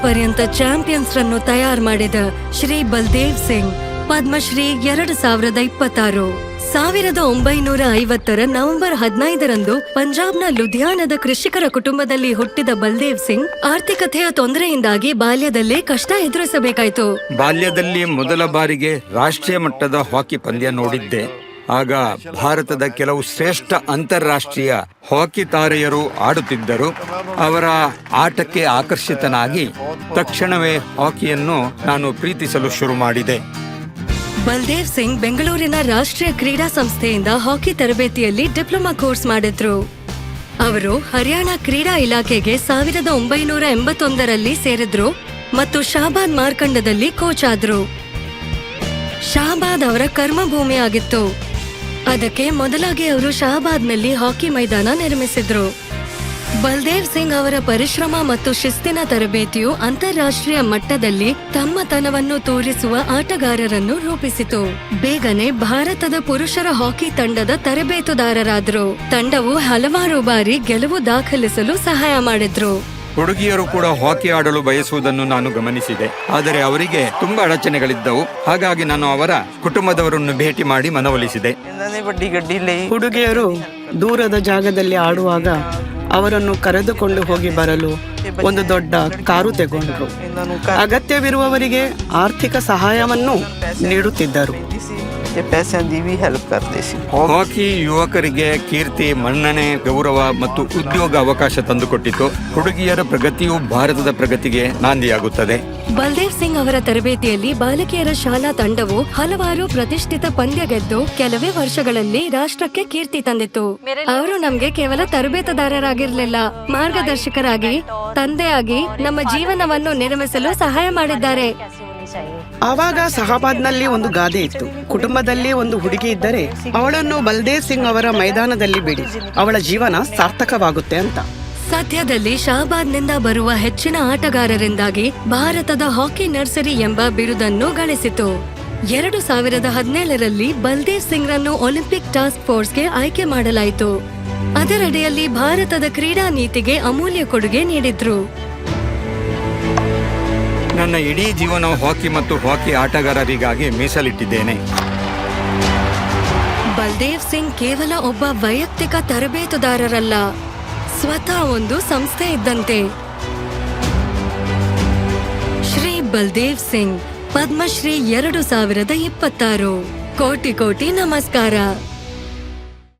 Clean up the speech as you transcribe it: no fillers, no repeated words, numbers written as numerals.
ಪರ್ಯಂತ champions run ತಯಾರು ಮಾಡಿದ ಶ್ರೀ ಬಲ್ದೇವ್ ಸಿಂಗ್ ಪದ್ಮಶ್ರೀ 2026. 1950 ನವೆಂಬರ್ 15ರಂದು ಪಂಜಾಬ್ನ ಲುಧಿಯಾನದ ಕೃಷಿಕರ ಕುಟುಂಬದಲ್ಲಿ ಹುಟ್ಟಿದ ಬಲ್ದೇವ್ ಸಿಂಗ್ ಆರ್ಥಿಕತೆಯ ತೊಂದರೆಯಿಂದಾಗಿ ಬಾಲ್ಯದಲ್ಲೇ ಕಷ್ಟ ಎದುರಿಸಬೇಕಾಯಿತು. ಬಾಲ್ಯದಲ್ಲಿ ಮೊದಲ ಬಾರಿಗೆ ರಾಷ್ಟ್ರೀಯ ಮಟ್ಟದ ಹಾಕಿ ಪಂದ್ಯ ನೋಡಿದ್ದೆ. ಆಗ ಭಾರತದ ಕೆಲವು ಶ್ರೇಷ್ಠ ಅಂತಾರಾಷ್ಟ್ರೀಯ ಹಾಕಿ ತಾರೆಯರು ಆಡುತ್ತಿದ್ದರು. ಅವರ ಆಟಕ್ಕೆ ಆಕರ್ಷಿತನಾಗಿ ತಕ್ಷಣವೇ ಹಾಕಿಯನ್ನು ನಾನು ಪ್ರೀತಿಸಲು ಶುರು ಮಾಡಿದೆ. ಬಲ್ದೇವ್ ಸಿಂಗ್ ಬೆಂಗಳೂರಿನ ರಾಷ್ಟ್ರೀಯ ಕ್ರೀಡಾ ಸಂಸ್ಥೆಯಿಂದ ಹಾಕಿ ತರಬೇತಿಯಲ್ಲಿ ಡಿಪ್ಲೊಮಾ ಕೋರ್ಸ್ ಮಾಡಿದ್ರು. ಅವರು ಹರಿಯಾಣ ಕ್ರೀಡಾ ಇಲಾಖೆಗೆ 1981ರಲ್ಲಿ ಸೇರಿದ್ರು ಮತ್ತು ಶಾಬಾದ್ ಮಾರ್ಕಂಡದಲ್ಲಿ ಕೋಚ್ ಆದ್ರು. ಶಾಬಾದ್ ಅವರ ಕರ್ಮಭೂಮಿ ಆಗಿತ್ತು. ಅದಕ್ಕೆ ಮೊದಲಾಗಿ ಅವರು ಶಾಬಾದ್ನಲ್ಲಿ ಹಾಕಿ ಮೈದಾನ ನಿರ್ಮಿಸಿದ್ರು. ಬಲ್ದೇವ್ ಸಿಂಗ್ ಅವರ ಪರಿಶ್ರಮ ಮತ್ತು ಶಿಸ್ತಿನ ತರಬೇತಿಯು ಅಂತಾರಾಷ್ಟ್ರೀಯ ಮಟ್ಟದಲ್ಲಿ ತಮ್ಮತನವನ್ನು ತೋರಿಸುವ ಆಟಗಾರರನ್ನು ರೂಪಿಸಿತು. ಬೇಗನೆ ಭಾರತದ ಪುರುಷರ ಹಾಕಿ ತಂಡದ ತರಬೇತುದಾರರಾದ್ರು. ತಂಡವು ಹಲವಾರು ಬಾರಿ ಗೆಲುವು ದಾಖಲಿಸಲು ಸಹಾಯ ಮಾಡಿದ್ರು. ಹುಡುಗಿಯರು ಕೂಡ ಹಾಕಿ ಆಡಲು ಬಯಸುವುದನ್ನು ನಾನು ಗಮನಿಸಿದೆ. ಆದರೆ ಅವರಿಗೆ ತುಂಬಾ ಅಡಚಣೆಗಳಿದ್ದವು. ಹಾಗಾಗಿ ನಾನು ಅವರ ಕುಟುಂಬದವರನ್ನು ಭೇಟಿ ಮಾಡಿ ಮನವೊಲಿಸಿದೆ. ಹುಡುಗಿಯರು ದೂರದ ಜಾಗದಲ್ಲಿ ಆಡುವಾಗ ಅವರನ್ನು ಕರೆದುಕೊಂಡು ಹೋಗಿ ಬರಲು ಒಂದು ದೊಡ್ಡ ಕಾರು ತೆಗೊಂಡ್ರು. ಅಗತ್ಯವಿರುವವರಿಗೆ ಆರ್ಥಿಕ ಸಹಾಯವನ್ನು ನೀಡುತ್ತಿದ್ದರು. ಹಾಕಿ ಯುವಕರಿಗೆ ಕೀರ್ತಿ, ಮನ್ನಣೆ, ಗೌರವ ಮತ್ತು ಉದ್ಯೋಗ ಅವಕಾಶ ತಂದುಕೊಟ್ಟಿತು. ಹುಡುಗಿಯರ ಪ್ರಗತಿಯು ಭಾರತದ ಪ್ರಗತಿಗೆ ನಾಂದಿಯಾಗುತ್ತದೆ. ಬಲ್ದೇವ್ ಸಿಂಗ್ ಅವರ ತರಬೇತಿಯಲ್ಲಿ ಬಾಲಕಿಯರ ಶಾಲಾ ತಂಡವು ಹಲವಾರು ಪ್ರತಿಷ್ಠಿತ ಪಂದ್ಯ ಗೆದ್ದು ಕೆಲವೇ ವರ್ಷಗಳಲ್ಲಿ ರಾಷ್ಟ್ರಕ್ಕೆ ಕೀರ್ತಿ ತಂದಿತು. ಅವರು ನಮ್ಗೆ ಕೇವಲ ತರಬೇತುದಾರರಾಗಿರ್ಲಿಲ್ಲ, ಮಾರ್ಗದರ್ಶಕರಾಗಿ, ತಂದೆಯಾಗಿ ನಮ್ಮ ಜೀವನವನ್ನು ನಿರ್ಮಿಸಲು ಸಹಾಯ ಮಾಡಿದ್ದಾರೆ. ಆವಾಗ ಸಹಾಬಾದ್ನಲ್ಲಿ ಒಂದು ಗಾದೆ ಇತ್ತು. ಕುಟುಂಬದಲ್ಲಿ ಒಂದು ಹುಡುಗಿ ಇದ್ದರೆ ಅವಳನ್ನು ಬಲ್ದೇವ್ ಸಿಂಗ್ ಅವರ ಮೈದಾನದಲ್ಲಿ ಬಿಡಿ, ಅವಳ ಜೀವನ ಸಾರ್ಥಕವಾಗುತ್ತೆ ಅಂತ. ಸದ್ಯದಲ್ಲಿ ಶಾಬಾದ್ನಿಂದ ಬರುವ ಹೆಚ್ಚಿನ ಆಟಗಾರರಿಂದಾಗಿ ಭಾರತದ ಹಾಕಿ ನರ್ಸರಿ ಎಂಬ ಬಿರುದನ್ನು ಗಳಿಸಿತು. 2017ರಲ್ಲಿ Baldev Singh run Olympic task ಫೋರ್ಸ್ಗೆ ಆಯ್ಕೆ ಮಾಡಲಾಯಿತು. ಅದರಡಿಯಲ್ಲಿ ಭಾರತದ ಕ್ರೀಡಾ ನೀತಿಗೆ ಅಮೂಲ್ಯ ಕೊಡುಗೆ ನೀಡಿದ್ರು. ನನ್ನ ಇಡೀ ಜೀವನ ಹಾಕಿ ಮತ್ತು ಹಾಕಿ ಆಟಗಾರರಿಗಾಗಿ ಮೀಸಲಿಟ್ಟಿದ್ದೇನೆ. ಬಲ್ದೇವ್ ಸಿಂಗ್ ಕೇವಲ ಒಬ್ಬ ವೈಯಕ್ತಿಕ ತರಬೇತುದಾರರಲ್ಲ, ಸ್ವತಃ ಒಂದು ಸಂಸ್ಥೆ ಇದ್ದಂತೆ. ಶ್ರೀ ಬಲ್ದೇವ್ ಸಿಂಗ್ ಪದ್ಮಶ್ರೀ 2026. ಕೋಟಿ ಕೋಟಿ ನಮಸ್ಕಾರ.